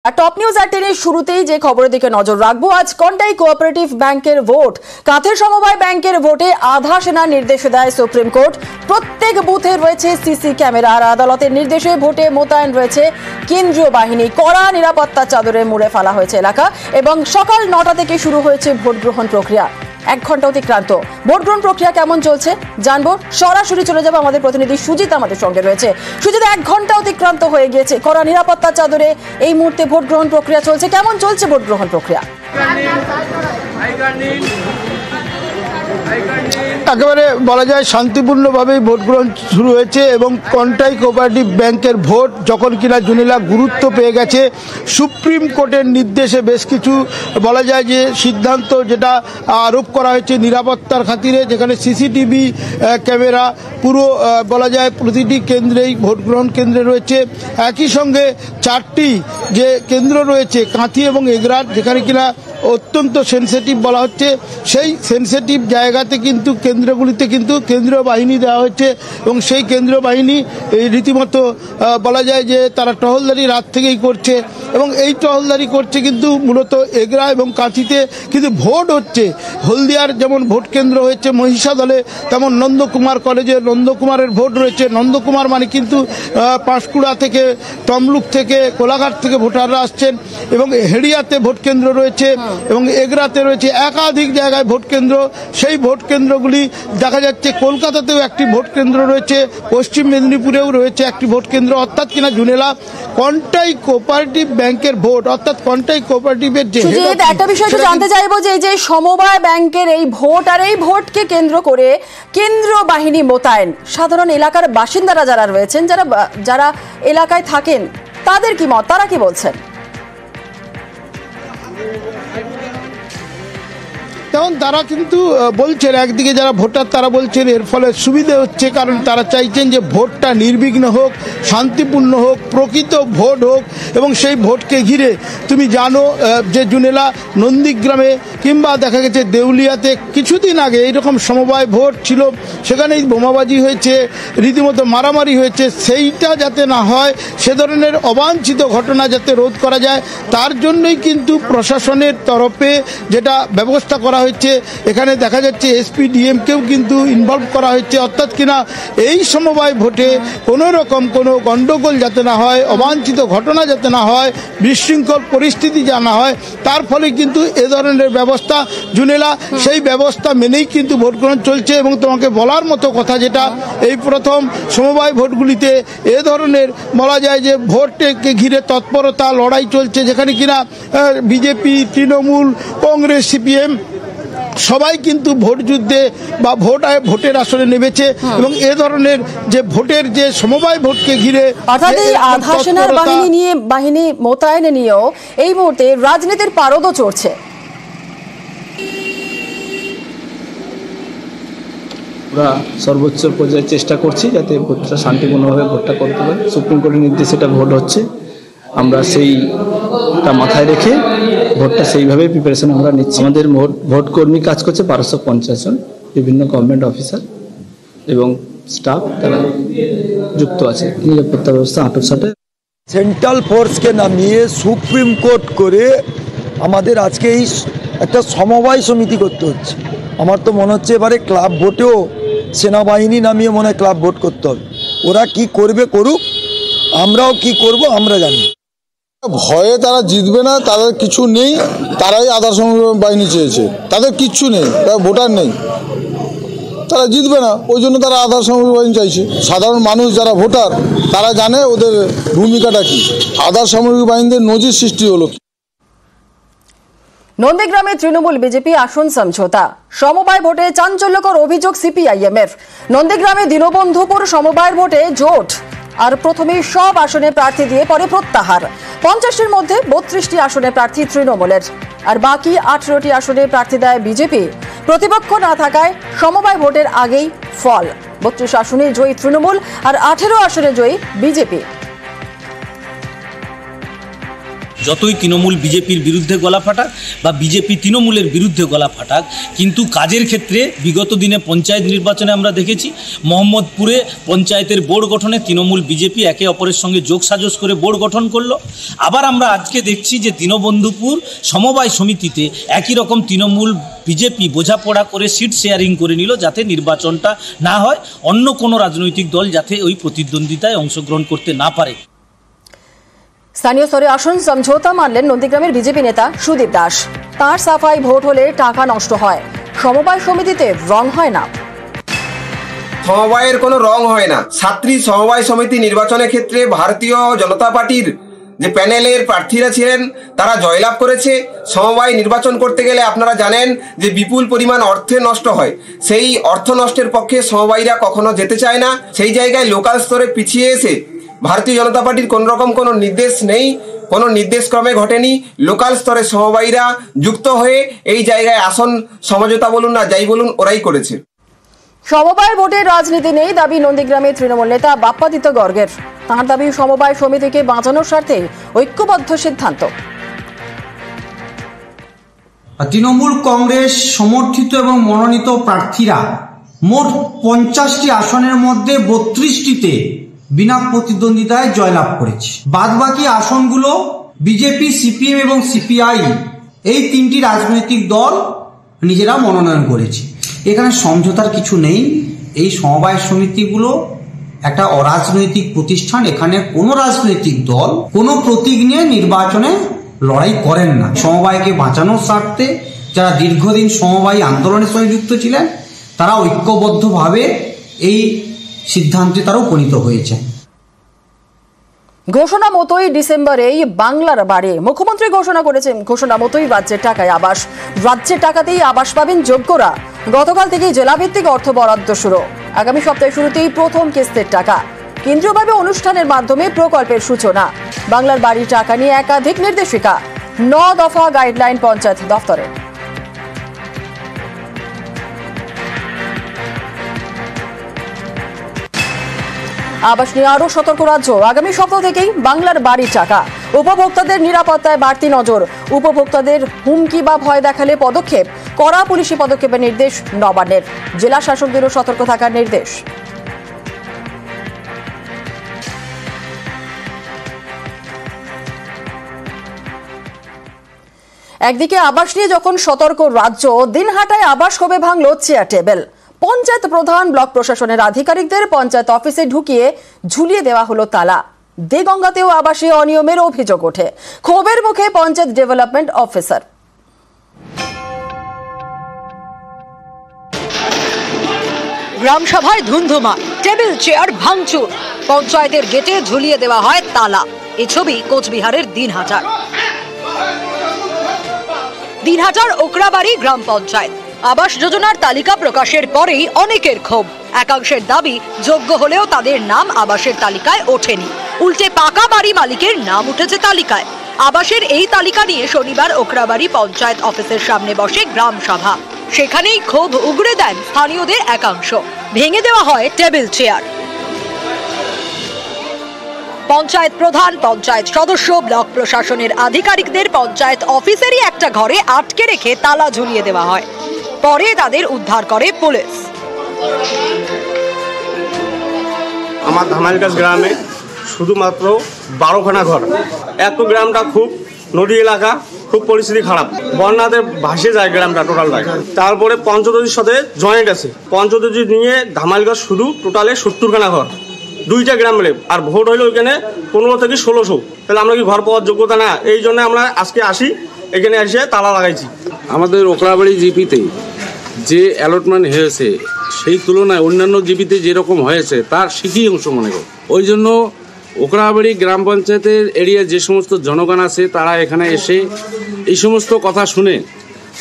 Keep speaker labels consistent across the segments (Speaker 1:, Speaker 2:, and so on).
Speaker 1: Top news 18 শুরুতেই যে খবরের দিকে নজর রাখবো, আজ কন্টাই কোঅপারেটিভ ব্যাংকের ভোট। কাঁথের সমবায় ব্যাংকের ভোটে আধা সেনার নির্দেশ দেয় সুপ্রিম কোর্ট। প্রত্যেক বুথে রয়েছে সিসি ক্যামেরা, আর আদালতের নির্দেশে ভোটে মোতায়েন রয়েছে কেন্দ্রীয় বাহিনী। কড়া নিরাপত্তা চাদরে মুড়ে ফেলা হয়েছে এলাকা এবং সকাল 9টা থেকে শুরু হয়েছে ভোট গ্রহণ প্রক্রিয়া। 1 ঘন্টা অতিক্রান্ত। ভোট গ্রহণ প্রক্রিয়া কেমন চলছে জানবো, সরাসরি চলে যাবো আমাদের প্রতিনিধি সুজিত আমাদের সঙ্গে রয়েছে। সুজিত, 1 ঘন্টা অতিক্রান্ত হয়ে গিয়েছে, কড়া নিরাপত্তা চাদরে এই মুহূর্তে ভোট গ্রহণ প্রক্রিয়া চলছে। কেমন চলছে ভোট গ্রহণ প্রক্রিয়া?
Speaker 2: একেবারে বলা যায় শান্তিপূর্ণভাবেই ভোট গ্রহণ শুরু হয়েছে এবং কন্টাই কোঅপারেটিভ ব্যাংকের ভোট যখন কিনা জুনিলা গুরুত্ব পেয়ে গেছে, সুপ্রিম কোর্টের নির্দেশে বেশ কিছু বলা যায় যে সিদ্ধান্ত যেটা আরোপ করা হয়েছে নিরাপত্তার খাতিরে, যেখানে সিসিটিভি ক্যামেরা পুরো বলা যায় প্রতিটি কেন্দ্রেই ভোট গ্রহণ কেন্দ্রে রয়েছে। একই সঙ্গে 4টি যে কেন্দ্র রয়েছে কাঁথি এবং এগরার, যেখানে কিনা অত্যন্ত সেন্সিটিভ বলা হচ্ছে, সেই সেন্সিটিভ জায়গাতে কিন্তু কেন্দ্রগুলিতে কিন্তু কেন্দ্রীয় বাহিনী দেওয়া হয়েছে এবং সেই কেন্দ্রীয় বাহিনী এই রীতিমতো বলা যায় যে তারা টহলদারি রাত থেকেই করছে এবং এই টহলদারি করছে কিন্তু মূলত এগরা এবং কাঁথিতে কিন্তু ভোট হচ্ছে। হলদিয়ার যেমন ভোট কেন্দ্র হয়েছে মহিষাদলে, তেমন নন্দকুমার কলেজে নন্দকুমারের ভোট রয়েছে। নন্দকুমার মানে কিন্তু পাঁশকুড়া থেকে, তমলুক থেকে, কোলাঘাট থেকে ভোটাররা আসছেন এবং হেড়িয়াতে ভোট কেন্দ্র রয়েছে এবং এগরাতে রয়েছে একাধিক জায়গায় ভোট কেন্দ্র। সেই ভোট কেন্দ্রগুলি দেখা যাচ্ছে কলকাতাতেও একটি ভোট কেন্দ্র রয়েছে, পশ্চিম মেদিনীপুরেও রয়েছে একটি ভোট কেন্দ্র। অর্থাৎ কিনা জুনেলা কন্টাই কোঅপারেটিভ ব্যাংকের ভোট, অর্থাৎ কন্টাই কোঅপারেটিভের যে
Speaker 1: একটা বিষয় জানতে চাইবো যে এই যে সমবায় ব্যাংকের এই ভোট আর এই ভোটকে কেন্দ্র করে কেন্দ্রীয় বাহিনী মোতায়েন, সাধারণ এলাকার বাসিন্দারা যারা রয়েছেন, যারা এলাকায় থাকেন, তাদের কি মত, তারা কি বলছেন?
Speaker 2: তেমন তারা কিন্তু বলছেন, একদিকে যারা ভোটার তারা বলছেন এর ফলে সুবিধে হচ্ছে, কারণ তারা চাইছেন যে ভোটটা নির্বিঘ্ন হোক, শান্তিপূর্ণ হোক, প্রকৃত ভোট হোক। এবং সেই ভোটকে ঘিরে তুমি জানো যে জুনেলা নন্দীগ্রামে কিংবা দেখা গেছে দেউলিয়াতে কিছুদিন আগে এইরকম সমবায় ভোট ছিল, সেখানেই বোমাবাজি হয়েছে, রীতিমতো মারামারি হয়েছে। সেইটা যাতে না হয়, সে ধরনের অবাঞ্ছিত ঘটনা যাতে রোধ করা যায়, তার জন্যই কিন্তু প্রশাসনের তরফে যেটা ব্যবস্থা করা হয়েছে, এখানে দেখা যাচ্ছে এসপি ডিএমকেও কিন্তু ইনভলভ করা হয়েছে। অর্থাৎ কিনা এই সমবায় ভোটে কোনো রকম কোনো গণ্ডগোল যাতে না হয়, অবাঞ্ছিত ঘটনা যাতে না হয়, বিশৃঙ্খল পরিস্থিতি যা না হয়, তার ফলে কিন্তু এ ধরনের ব্যবস্থা জুনেলা সেই ব্যবস্থা মেনেই কিন্তু ভোট গ্রহণ চলছে। এবং তোমাকে বলার মতো কথা, যেটা এই প্রথম সমবায় ভোটগুলিতে এ ধরনের বলা যায় যে ভোটকে ঘিরে তৎপরতা লড়াই চলছে, যেখানে কিনা বিজেপি, তৃণমূল, কংগ্রেস, সিপিএম সবাই কিন্তু ভোট যুদ্ধে বা ভোটের আসরে নেমেছে। এবং এ ধরনের যে ভোটের যে সমবায় ভোটকে ঘিরে
Speaker 1: অর্থাৎ এই আধা সেনার বাহিনী মোতায়েনে নিয়েও এই মুহূর্তে রাজনীতির পারদও চড়ছে।
Speaker 3: আমরা সর্বোচ্চ পর্যায়ে চেষ্টা করছি যাতে ভোটটা শান্তিপূর্ণভাবে ভোটটা করতে পারে। সুপ্রিম কোর্টের নির্দেশে এটা ভোট হচ্ছে, আমরা সেইটা মাথায় রেখে ভোটটা সেইভাবে প্রিপারেশন আমরা নিচ্ছি। আমাদের ভোট কর্মী কাজ করছে 1250 জন, বিভিন্ন গভর্নমেন্ট অফিসার এবং স্টাফ তারা যুক্ত আছে। নিরাপত্তা ব্যবস্থা 8-8
Speaker 4: সেন্ট্রাল ফোর্সকে নামিয়ে সুপ্রিম কোর্ট করে আমাদের আজকে এই একটা সমবায় সমিতি করতে হচ্ছে। আমার তো মনে হচ্ছে এবারে ক্লাব ভোটেও সেনাবাহিনী নামিয়ে মনে হয় ক্লাব ভোট করতে হবে। ওরা কি করবে করুক, আমরাও কি করব আমরা জানি।
Speaker 5: ভয়ে তারা জিতবে না, তাদের কিছু নেই, তারাই আধার সমবায় বাহিনী চেয়েছে, তাদের কিচ্ছু নেই, তারা ভোটার নেই, তারা জিতবে না, ওই জন্য তারা আধার সমবায় বাহিনী চাইছে। সাধারণ মানুষ যারা ভোটার তারা জানে ওদের ভূমিকাটা কি, আধার সমবায় বাহিনীদের নজির সৃষ্টি হলো।
Speaker 1: নন্দীগ্রামে তৃণমূল বিজেপি আসন সমঝোতা, সমবায় ভোটে চাঞ্চল্যকর অভিযোগ সিপিআইএমের। নন্দীগ্রামে দীনবন্ধুপুর সমবায় ভোটে জোট, আর প্রথমে সব আসনে প্রার্থী দিয়ে পরে প্রত্যাহার। 50-এর মধ্যে 32টি আসনে প্রার্থী তৃণমূলের, আর বাকি 18টি আসনে প্রার্থী দেয় বিজেপি। প্রতিপক্ষ না থাকায় সমবায় ভোটের আগেই ফল। 32 আসনে জয়ী তৃণমূল আর 18 আসনে জয়ী বিজেপি।
Speaker 6: যতই তৃণমূল বিজেপির বিরুদ্ধে গলা ফাটাক বা বিজেপি তৃণমূলের বিরুদ্ধে গলা ফাটাক, কিন্তু কাজের ক্ষেত্রে বিগত দিনে পঞ্চায়েত নির্বাচনে আমরা দেখেছি মোহাম্মদপুরে পঞ্চায়েতের বোর্ড গঠনে তৃণমূল বিজেপি একে অপরের সঙ্গে যোগসাজশ করে বোর্ড গঠন করলো। আবার আমরা আজকে দেখছি যে দীনবন্ধুপুর সমবায় সমিতিতে একই রকম তৃণমূল বিজেপি বোঝাপড়া করে সিট শেয়ারিং করে নিল যাতে নির্বাচনটা না হয়, অন্য কোনো রাজনৈতিক দল যাতে ওই প্রতিদ্বন্দ্বিতায় অংশগ্রহণ করতে না পারে।
Speaker 1: স্থানীয় স্তরে আসন সমঝোতা মানলেন নন্দীগ্রামের বিজেপি নেতা সুদীপ দাস। তার সাফাই ভোট হলে টাকা নষ্ট হয়, সমবায় সমিতিতে রং হয় না।
Speaker 7: সমবায়ের কোনো রং হয় না। ছাত্রী সমবায় সমিতি নির্বাচনের ক্ষেত্রে ভারতীয় জনতা পার্টির যে প্যানেলের প্রার্থীরা ছিলেন তারা জয়লাভ করেছে। সমবায় নির্বাচন করতে গেলে আপনারা জানেন যে বিপুল পরিমাণ অর্থে নষ্ট হয়, সেই অর্থ নষ্টের পক্ষে সমবায়ীরা কখনো যেতে চায় না। সেই জায়গায় লোকাল স্তরে পিছিয়ে এসে ভারতীয় জনতা পার্টির কোন রকম কোনো নির্দেশ নেই, কোনো নির্দেশক্রমে ঘটেনি। লোকাল স্তরে সমবায়ীরা যুক্ত হয়ে এই জায়গায় আসন সমঝোতা বলুন না যাই বলুন ওরাই করেছে।
Speaker 1: সমবায় ভোটের রাজনীতি নেই দাবি নন্দীগ্রামের তৃণমূল নেতা বাপ্পাদিত্য গর্গের। তাঁর দাবি সমবায় সমিতিকে বাঁচানোর স্বার্থে ঐক্যবদ্ধ সিদ্ধান্ত।
Speaker 8: তৃণমূল কংগ্রেস সমর্থিত এবং মনোনীত প্রার্থীরা মোট 50টি আসনের মধ্যে 32টিতে বিনা প্রতিদ্বন্দ্বিতায় জয়লাভ করেছে। বাদবাকি আসনগুলো বিজেপি, সিপিএম এবং সিপিআই এই তিনটি রাজনৈতিক দল নিজেরা মনোনয়ন করেছে। এখানে সমঝোতার কিছু নেই। এই সমবায় সমিতিগুলো একটা অরাজনৈতিক প্রতিষ্ঠান। এখানে কোনো রাজনৈতিক দল কোনো প্রতীক নিয়ে নির্বাচনে লড়াই করেন না। সমবায়কে বাঁচানোর স্বার্থে যারা দীর্ঘদিন সমবায় আন্দোলনের সঙ্গে যুক্ত ছিলেন তারা ঐক্যবদ্ধভাবে এই সিদ্ধান্তে তারা উপনীত হয়েছে।
Speaker 1: ঘোষণা মতোই ডিসেম্বরেই বাংলার বাড়ি মুখ্যমন্ত্রী ঘোষণা করেছেন। ঘোষণা মতোই রাজ্যের টাকায় আবাস, রাজ্যের টাকাতেই আবাস পাবেন যোগ্যরা। গতকাল থেকেই জেলাভিত্তিক অর্থ বরাদ্দ শুরু। আগামী সপ্তাহের শুরুতেই প্রথম কিস্তির টাকা। কেন্দ্রীয়ভাবে অনুষ্ঠানের মাধ্যমে প্রকল্পের সূচনা। বাংলার বাড়ি টাকা নিয়ে একাধিক নির্দেশিকা, 9 দফা গাইডলাইন পঞ্চায়েত দফতরে। আবাস নিয়ে আরো সতর্ক রাজ্য। আগামী সপ্তাহ থেকেই বাংলার বাড়ি টাকা। উপভোক্তাদের নিরাপত্তায় বাড়তি নজর। উপভোক্তাদের হুমকি বা ভয় দেখালে পদক্ষেপ। কড়া পুলিশি পদক্ষেপের নির্দেশ নবান্নের। জেলা শাসকদেরও সতর্ক থাকার নির্দেশ। একদিকে আবাস নিয়ে যখন সতর্ক রাজ্য, দিনহাটায় আবাস কবে ভাঙল চেয়ার টেবিল। পঞ্চায়েত প্রধান, ব্লক প্রশাসনের আধিকারিকদের পঞ্চায়েত অফিসে ঢুকিয়ে ঝুলিয়ে দেওয়া হলো তালা। দেগঙ্গাতেও আবাসে অনিয়মের অভিযোগ ওঠে। ক্ষোভের মুখে পঞ্চায়েত ডেভেলপমেন্ট অফিসার।
Speaker 9: গ্রামসভায় ধুন্ধুমা, টেবিল চেয়ার ভাঙচুর, পঞ্চায়েতের গেটে ঝুলিয়ে দেওয়া হয় তালা। এই ছবি কোচবিহারের দিনহাটার ওকরাবাড়ি গ্রাম পঞ্চায়েত। আবাস যোজনার তালিকা প্রকাশের পরেই অনেকের ক্ষোভ। একাংশের দাবি যোগ্য হলেও তাদের নাম আবাসের তালিকায় ওঠেনি, উল্টে পাকা বাড়ি মালিকের নাম উঠেছে তালিকায়। আবাসের এই তালিকা নিয়ে শনিবার ওকরাবাড়ি পঞ্চায়েত অফিসের সামনে বসে গ্রাম সভা। সেখানেই ক্ষোভ উগরে দেন স্থানীয়দের একাংশ। ভেঙে দেওয়া হয় টেবিল চেয়ার। পঞ্চায়েত প্রধান, পঞ্চায়েত সদস্য, ব্লক প্রশাসনের আধিকারিকদের পঞ্চায়েত অফিসেরই একটা ঘরে আটকে রেখে তালা ঝুলিয়ে দেওয়া হয়। পরে তাদের উদ্ধার করে পুলিশ।
Speaker 10: আমার ধামাইলগাছ গ্রামে শুধুমাত্র 12খানা ঘর। এত গ্রামটা খুব নদী এলাকা, খুব পরিস্থিতি খারাপ। বন্যাতে ভাসে যায় গ্রামটা টোটালটাই। তারপরে পঞ্চদশীর সাথে জয়েন্ট আছে। পঞ্চদশী নিয়ে ধামাইলগাছ শুধু টোটালে 70খানা ঘর, 2টা গ্রাম মিলে। আর ভোট হইলো ওইখানে 15 থেকে 1600। তাহলে আমরা কি ঘর পাওয়ার যোগ্যতা না? এই জন্য আমরা আজকে আসি, এখানে এসে তালা লাগাইছি।
Speaker 11: আমাদের ওকরাবাড়ি জিপিতে যে অ্যালটমেন্ট হয়েছে সেই তুলনায় অন্যান্য জিপিতে যেরকম হয়েছে তার শিখি অংশ মনে কর। ওই জন্য ওকরাবাড়ি গ্রাম পঞ্চায়েতের এরিয়া যে সমস্ত জনগণ আছে তারা এখানে এসে এই সমস্ত কথা শুনে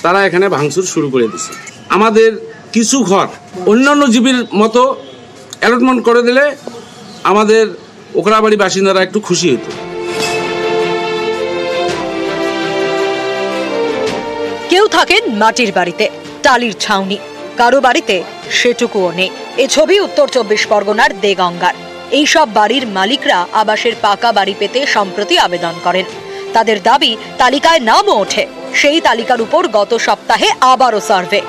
Speaker 11: তারা এখানে ভাঙচুর শুরু করে দিছে। আমাদের কিছু ঘর অন্যান্য জিপির মতো অ্যালটমেন্ট করে দিলে আমাদের ওকরাবাড়ি বাসিন্দারা একটু খুশি হতো।
Speaker 9: কেউ থাকেন মাটির বাড়িতে, টালির ছাউনি, কারো বাড়িতে সেটুকুও নেই। এ ছবি উত্তর 24 পরগনার দেগঙ্গার। এইসব বাড়ির মালিকরা আবাসের পাকা বাড়ি পেতে সম্প্রতি আবেদন করেন। তাদের দাবি তালিকায় নামও ওঠে। সেই তালিকার উপর গত সপ্তাহে আবারও সার্ভে।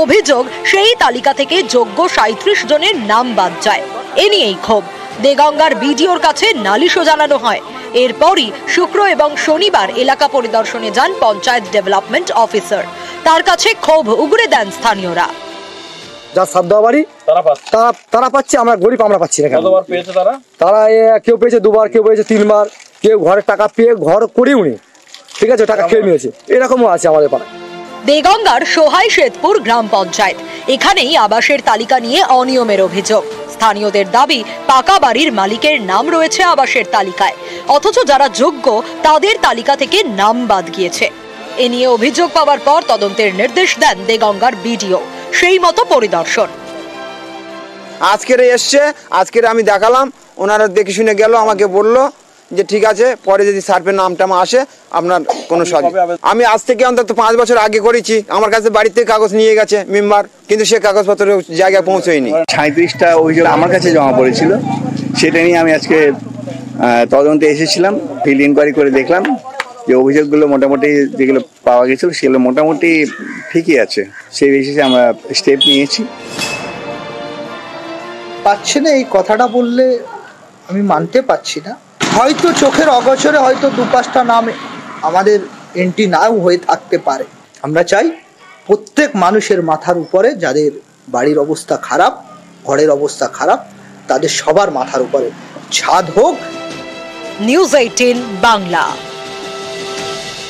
Speaker 9: অভিযোগ, সেই তালিকা থেকে যোগ্য 37 জনের নাম বাদ যায়। এ নিয়েই ক্ষোভ। দেগঙ্গার বিডিওর কাছে নালিশও জানানো হয়। এরপরই শুক্র এবং শনিবার এলাকা পরিদর্শনে যান পঞ্চায়েত ডেভেলপমেন্ট অফিসার। তার কাছে ক্ষোভ উগরে দেন স্থানীয়রা।
Speaker 12: যা সাত দেওয়া বাড়ি তারা পাচ্ছে, আমরা গরিব আমরা পাচ্ছি না। কতবার পেয়েছে তারা? তারা কেউ পেয়েছে 2 বার, কেউ পেয়েছে 3 বার, কেউ ঘরের টাকা পেয়ে ঘর করেও নি, ঠিক আছে, টাকা খেয়ে নিয়েছে, এরকমও আছে আমাদের পাড়ায়।
Speaker 9: দেগঙ্গার সোহাই শেতপুর গ্রাম পঞ্চায়েত, এখানেই আবাসের তালিকা নিয়ে অনিয়মের অভিযোগ। স্থানীয়দের দাবি, পাকা বাড়ির মালিকের নাম রয়েছে আবাসের তালিকায়, অথচ যারা যোগ্য তাদের তালিকা থেকে নাম বাদ গিয়েছে। এ নিয়ে অভিযোগ পাওয়ার পর তদন্তের নির্দেশ দেন দেগঙ্গার বিডিও। সেই মতো পরিদর্শন
Speaker 13: আজকের এসছে, আজকের আমি দেখালাম, ওনারা দেখে শুনে গেল, আমাকে বলল যে ঠিক আছে, পরে যদি সার্ভের নামটাম আসে আপনার কোনো সাহায্য। আমি আজ থেকে অন্তত 5 বছর আগে করেছি, আমার কাছে বাড়িতে কাগজ নিয়ে গেছে মেম্বার, কিন্তু সে কাগজপত্র জায়গায় পৌঁছয়নি।
Speaker 14: 37টা অভিযোগ আমার কাছে জমা পড়েছিল, সেটা নিয়ে আমি আজকে তদন্তে এসেছিলাম। ফিল্ড ইনকোয়ারি করে দেখলাম যে অভিযোগগুলো মোটামুটি যেগুলো পাওয়া গেছিল সেগুলো মোটামুটি ঠিকই আছে। সেই বেসিসে আমরা স্টেপ নিয়েছি।
Speaker 15: পাচ্ছে না এই কথাটা বললে আমি মানতে পারছি না। হয়তো চোখের অগোচরে হয়তো 2-5টা নাম আমাদের এন্ট্রি নাও হয়ে থাকতে পারে। আমরা চাই প্রত্যেক মানুষের মাথার উপরে, যাদের বাড়ির অবস্থা খারাপ, ঘরের অবস্থা খারাপ, তাদের সবার মাথার উপরে ছাদ হোক।
Speaker 9: নিউজ 18 বাংলা।